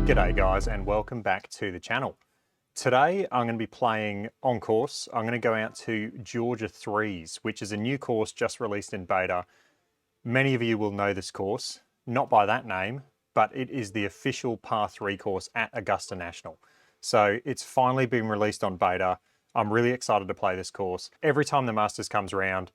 G'day guys and welcome back to the channel. Today I'm going to be playing on course. I'm going to go out to Georgia 3s, which is a new course just released in beta. Many of you will know this course, not by that name, but it is the official par 3 course at Augusta National. So it's finally been released on beta. I'm really excited to play this course. Every time the Masters comes around,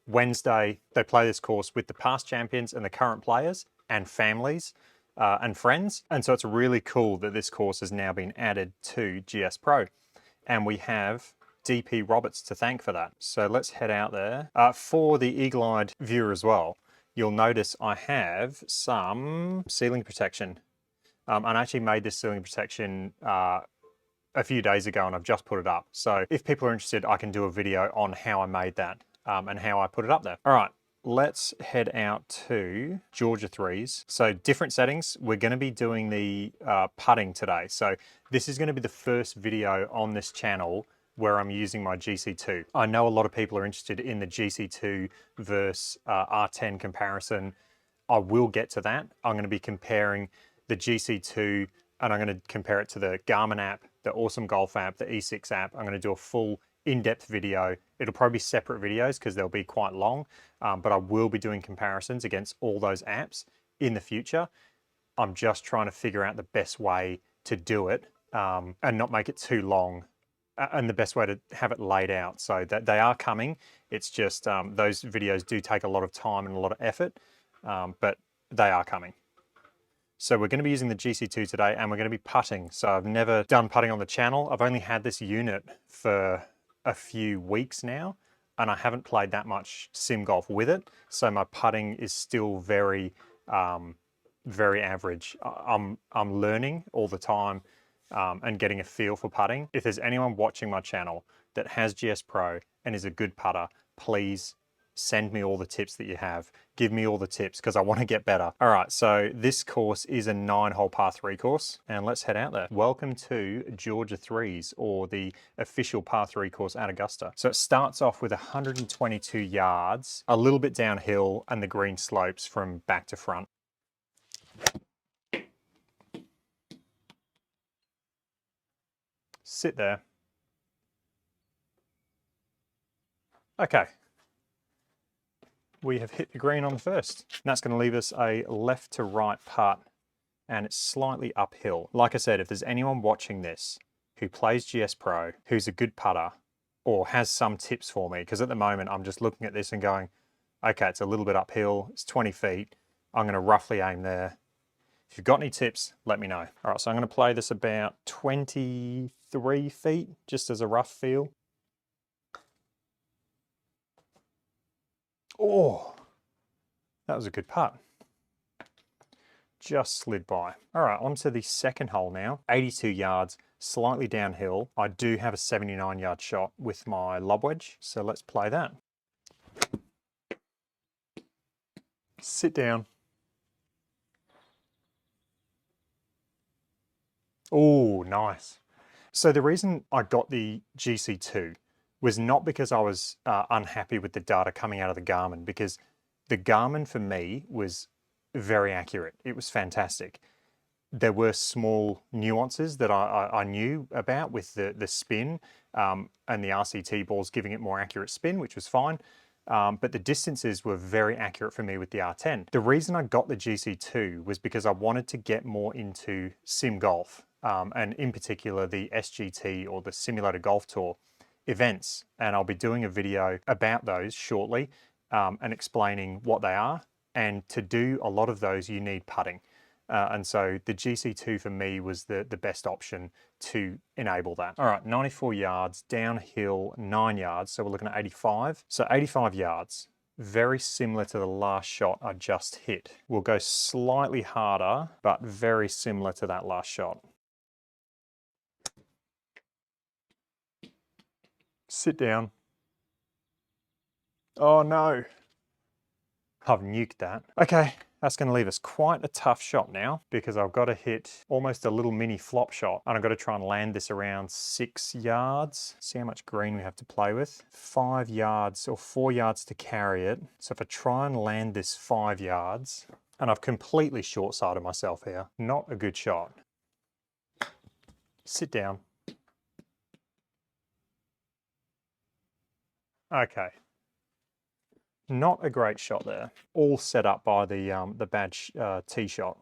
Wednesday, they play this course with the past champions and the current players and families and friends. And so it's really cool that this course has now been added to GS Pro. And we have DP Roberts to thank for that. So let's head out there. For the eagle-eyed viewer as well, you'll notice I have some ceiling protection. And I actually made this ceiling protection a few days ago and I've just put it up. So if people are interested, I can do a video on how I made that and how I put it up there. All right. Let's head out to Georgia 3s. So different settings. We're going to be doing the putting today. So this is going to be the first video on this channel where I'm using my GC2. I know a lot of people are interested in the GC2 versus R10 comparison. I will get to that. I'm going to be comparing the GC2 and I'm going to compare it to the Garmin app, the Awesome Golf app, the E6 app. I'm going to do a full in-depth video. It'll probably be separate videos because they'll be quite long, but I will be doing comparisons against all those apps in the future. I'm just trying to figure out the best way to do it and not make it too long and the best way to have it laid out. So that they are coming. It's just those videos do take a lot of time and a lot of effort, but they are coming. So we're going to be using the GC2 today and we're going to be putting. So I've never done putting on the channel. I've only had this unit for a few weeks now and I haven't played that much sim golf with it. So my putting is still very average. I'm learning all the time and getting a feel for putting. If there's anyone watching my channel that has GS Pro and is a good putter, please send me all the tips that you have. Give me all the tips because I want to get better. All right, so this course is a 9-hole par 3 course and let's head out there. Welcome to Georgia 3s, or the official par 3 course at Augusta. So it starts off with 122 yards, a little bit downhill and the green slopes from back to front. Sit there. Okay. We have hit the green on the first. And that's going to leave us a left to right putt and it's slightly uphill. Like I said, if there's anyone watching this who plays GS Pro, who's a good putter or has some tips for me, because at the moment I'm just looking at this and going, okay, it's a little bit uphill, it's 20 feet. I'm going to roughly aim there. If you've got any tips, let me know. All right, so I'm going to play this about 23 feet, just as a rough feel. Oh, that was a good putt. Just slid by. All right, on to the second hole now. 82 yards, slightly downhill. I do have a 79-yard shot with my lob wedge, so let's play that. Sit down. Oh, nice. So the reason I got the GC2 was not because I was unhappy with the data coming out of the Garmin, because the Garmin for me was very accurate. It was fantastic. There were small nuances that I knew about with the spin and the RCT balls giving it more accurate spin, which was fine. But the distances were very accurate for me with the R10. The reason I got the GC2 was because I wanted to get more into sim golf, and in particular the SGT, or the Simulator Golf Tour events. And I'll be doing a video about those shortly and explaining what they are. And to do a lot of those, you need putting. And so the GC2 for me was the best option to enable that. All right, 94 yards, downhill 9 yards. So we're looking at 85. So 85 yards, very similar to the last shot I just hit. We'll go slightly harder, but very similar to that last shot. Sit down. Oh no. I've nuked that. Okay, that's going to leave us quite a tough shot now, because I've got to hit almost a little mini flop shot and I've got to try and land this around 6 yards. See how much green we have to play with. 5 yards or 4 yards to carry it. So if I try and land this 5 yards, and I've completely short-sighted myself here, not a good shot. Sit down. Okay. Not a great shot there. All set up by the bad tee shot.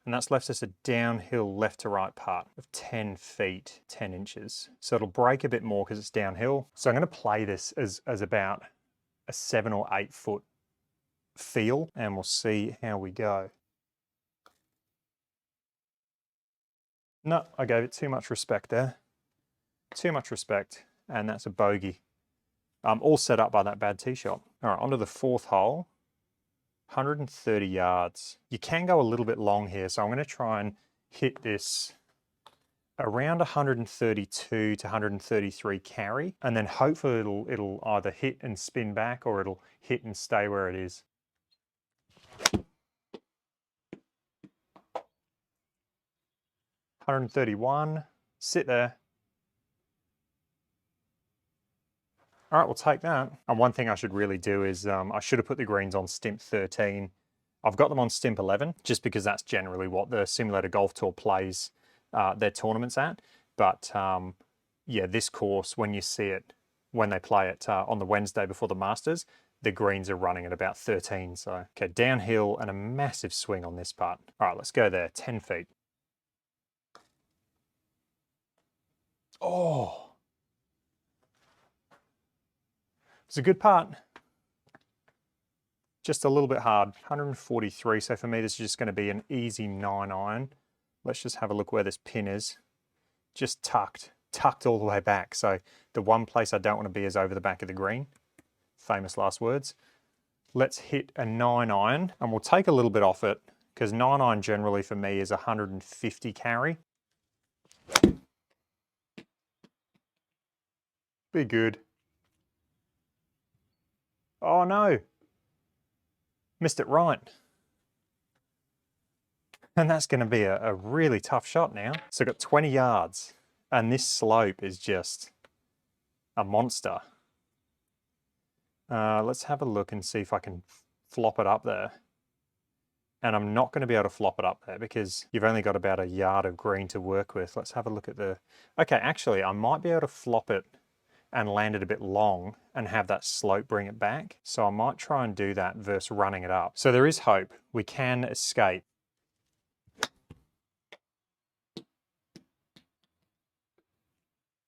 And that's left us a downhill left to right putt of 10 feet, 10 inches. So it'll break a bit more because it's downhill. So I'm going to play this as about a 7 or 8 foot feel, and we'll see how we go. No, I gave it too much respect there. Too much respect, and that's a bogey. All set up by that bad tee shot. All right, onto the 4th hole. 130 yards. You can go a little bit long here, so I'm going to try and hit this around 132 to 133 carry, and then hopefully it'll either hit and spin back, or it'll hit and stay where it is. $131, sit there. All right, we'll take that. And one thing I should really do is I should have put the greens on stimp 13. I've got them on stimp 11 just because that's generally what the Simulator Golf Tour plays their tournaments at. But yeah, this course, when you see it, when they play it on the Wednesday before the Masters, the greens are running at about 13. So, okay, downhill and a massive swing on this putt. All right, let's go there, 10 feet. Oh, it's a good putt. Just a little bit hard, 143. So for me, this is just going to be an easy 9-iron. Let's just have a look where this pin is. Just tucked all the way back. So the one place I don't want to be is over the back of the green. Famous last words. Let's hit a 9-iron, and we'll take a little bit off it because 9-iron generally for me is 150 carry. Be good. Oh no. Missed it right. And that's going to be a really tough shot now. So I've got 20 yards, and this slope is just a monster. Let's have a look and see if I can flop it up there. And I'm not going to be able to flop it up there because you've only got about a yard of green to work with. Let's have a look at the... Okay, actually, I might be able to flop it and land it a bit long and have that slope bring it back. So I might try and do that versus running it up. So there is hope. We can escape.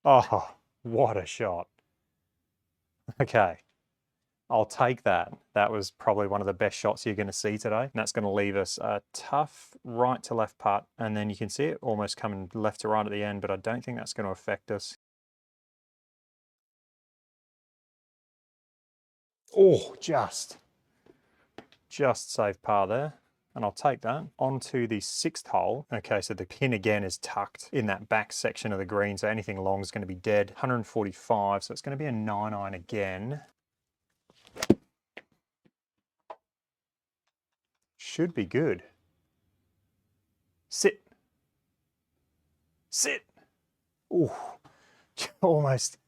Oh, what a shot. Okay, I'll take that. That was probably one of the best shots you're going to see today. And that's going to leave us a tough right to left putt. And then you can see it almost coming left to right at the end, but I don't think that's going to affect us. Oh, just saved par there. And I'll take that. On to the 6th hole. Okay, so the pin again is tucked in that back section of the green, so anything long is going to be dead. 145, so it's going to be a 9-iron again. Should be good. Sit. Sit. Ooh, almost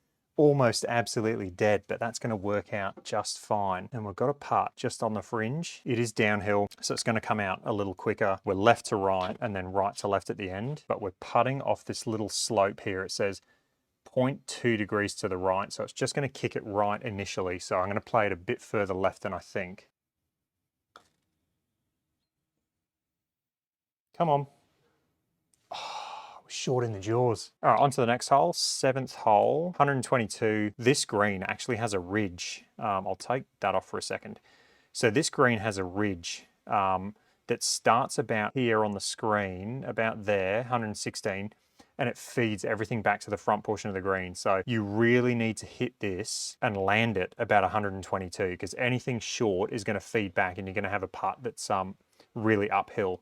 absolutely dead, but that's going to work out just fine. And we've got a putt just on the fringe. It is downhill, so it's going to come out a little quicker. We're left to right and then right to left at the end, but we're putting off this little slope here. It says 0.2 degrees to the right, so it's just going to kick it right initially. So I'm going to play it a bit further left than I think. Come on. Short in the jaws. All right, on to the next hole, 7th hole, 122. This green actually has a ridge. I'll take that off for a second. So this green has a ridge that starts about here on the screen, about there, 116, and it feeds everything back to the front portion of the green. So you really need to hit this and land it about 122 because anything short is going to feed back and you're going to have a putt that's really uphill.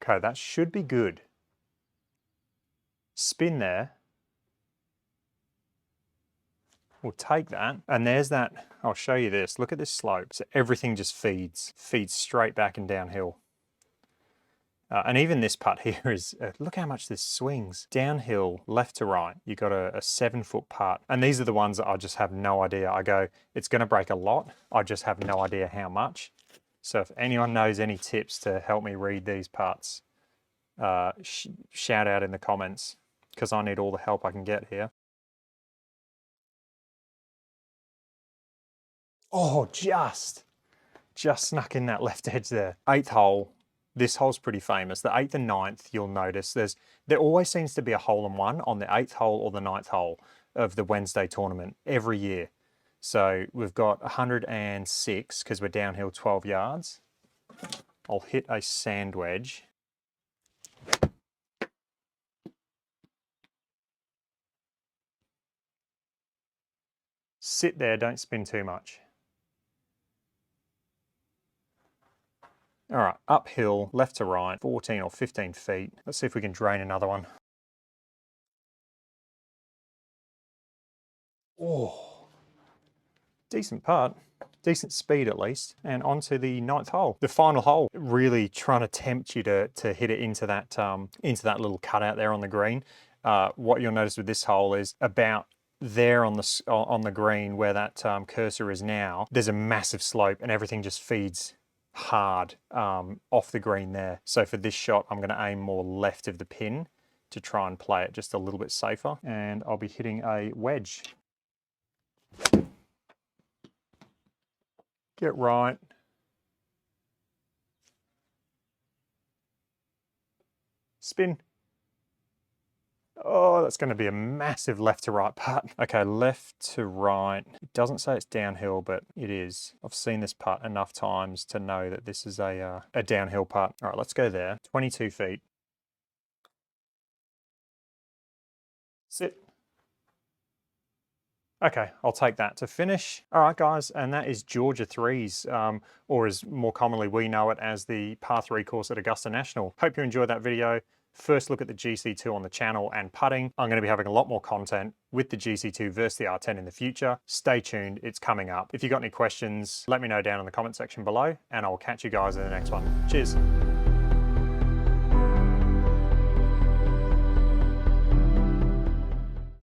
Okay, that should be good. Spin there. We'll take that. And there's that. I'll show you this. Look at this slope. So everything just feeds straight back and downhill. And even this putt here is, look how much this swings. Downhill, left to right. You've got a 7-foot putt. And these are the ones that I just have no idea. I go, it's going to break a lot. I just have no idea how much. So if anyone knows any tips to help me read these putts, shout out in the comments, because I need all the help I can get here. Oh, just snuck in that left edge there. 8th hole. This hole's pretty famous. The 8th and 9th, you'll notice there always seems to be a hole in one on the 8th hole or the 9th hole of the Wednesday tournament every year. So we've got 106 because we're downhill 12 yards. I'll hit a sand wedge. Sit there, don't spin too much. All right, uphill, left to right, 14 or 15 feet. Let's see if we can drain another one. Oh, decent putt, decent speed at least. And onto the 9th hole, the final hole. Really trying to tempt you to hit it into that little cutout there on the green. What you'll notice with this hole is about there on the green where that cursor is now, there's a massive slope and everything just feeds hard off the green there. So for this shot, I'm going to aim more left of the pin to try and play it just a little bit safer. And I'll be hitting a wedge. Get right. Spin. Oh, that's going to be a massive left to right putt. Okay, left to right. It doesn't say it's downhill, but it is. I've seen this putt enough times to know that this is a downhill putt. All right, let's go there. 22 feet. Sit. Okay, I'll take that to finish. All right, guys, and that is Georgia 3s, or as more commonly we know it as the par 3 course at Augusta National. Hope you enjoyed that video. First look at the GC2 on the channel and putting. I'm going to be having a lot more content with the GC2 versus the R10 in the future. Stay tuned, it's coming up. If you got any questions, let me know down in the comment section below, and I'll catch you guys in the next one. Cheers.